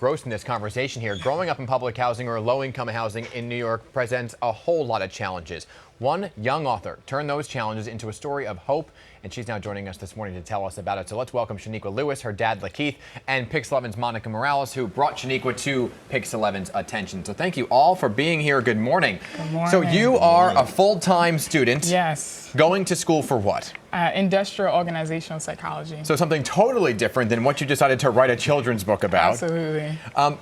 engrossed in this conversation here. Growing up in public housing or low-income housing in New York presents a whole lot of challenges. One young author turned those challenges into a story of hope, and she's now joining us this morning to tell us about it. So let's welcome Shaniqua Lewis, her dad Lakeith, and Pix 11's Monica Morales, who brought Shaniqua to Pix 11's attention. So thank you all for being here. Good morning. Good morning. So you are a full-time student. Yes. Going to school for what? Industrial organizational psychology. So something totally different than what you decided to write a children's book about. Absolutely.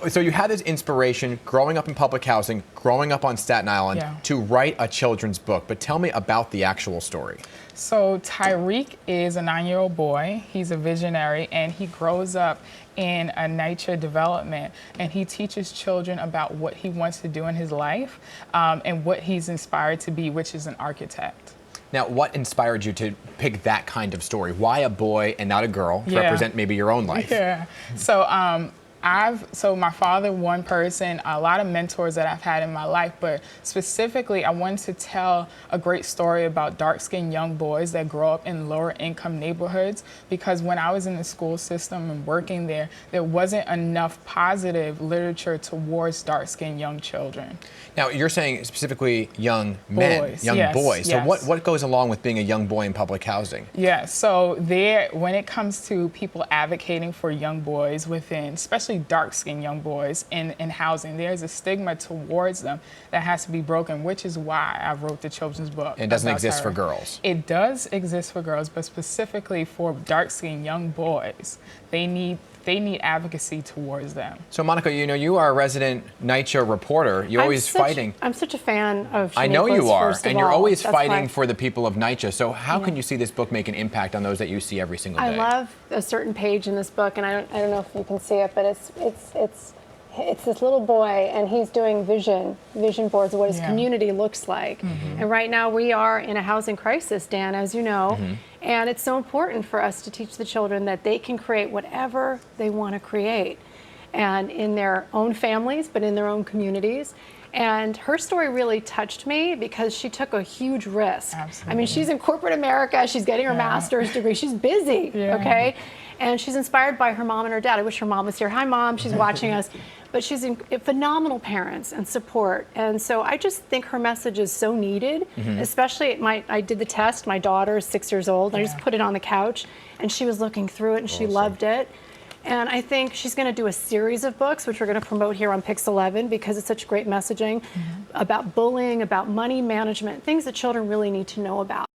So you had this inspiration growing up in public housing, growing up on Staten Island, to write a children's book. But tell me about the actual story. So Tyreek is a 9-year-old boy. He's a visionary, and he grows up in a NYCHA development, and he teaches children about what he wants to do in his life and what he's inspired to be, which is an architect. Now, what inspired you to pick that kind of story? Why a boy and not a girl to represent maybe your own life? Yeah. So my father, one person, a lot of mentors that I've had in my life, but specifically I wanted to tell a great story about dark-skinned young boys that grow up in lower income neighborhoods, because when I was in the school system and working there, there wasn't enough positive literature towards dark-skinned young children. Now, you're saying specifically young men, boys, young yes, boys. So yes. what goes along with being a young boy in public housing? Yeah, so when it comes to people advocating for young boys within, especially dark-skinned young boys in housing, there's a stigma towards them that has to be broken, which is why I wrote the children's book. It doesn't exist for girls. It does exist for girls, but specifically for dark-skinned young boys, they need advocacy towards them. So Monica, you know, you are a resident NYCHA reporter. You're always fighting. I'm such a fan of Shaniqua's, I know you are, and you're always fighting why. for the people of NYCHA. So how can you see this book make an impact on those that you see every single day? I love a certain page in this book, and I don't know if you can see it, but it's this little boy, and he's doing vision boards of what his community looks like. And right now we are in a housing crisis, Dan, as you know, and it's so important for us to teach the children that they can create whatever they want to create, and in their own families, but in their own communities. And her story really touched me because she took a huge risk. Absolutely. I mean, she's in corporate America, she's getting her master's degree, she's busy, okay? And she's inspired by her mom and her dad. I wish her mom was here. Hi, Mom, she's watching us. But she's phenomenal parents and support. And so I just think her message is so needed, especially I did the test. My daughter is 6 years old. I just put it on the couch, and she was looking through it, and she loved it. And I think she's going to do a series of books, which we're going to promote here on Pix 11, because it's such great messaging about bullying, about money management, things that children really need to know about.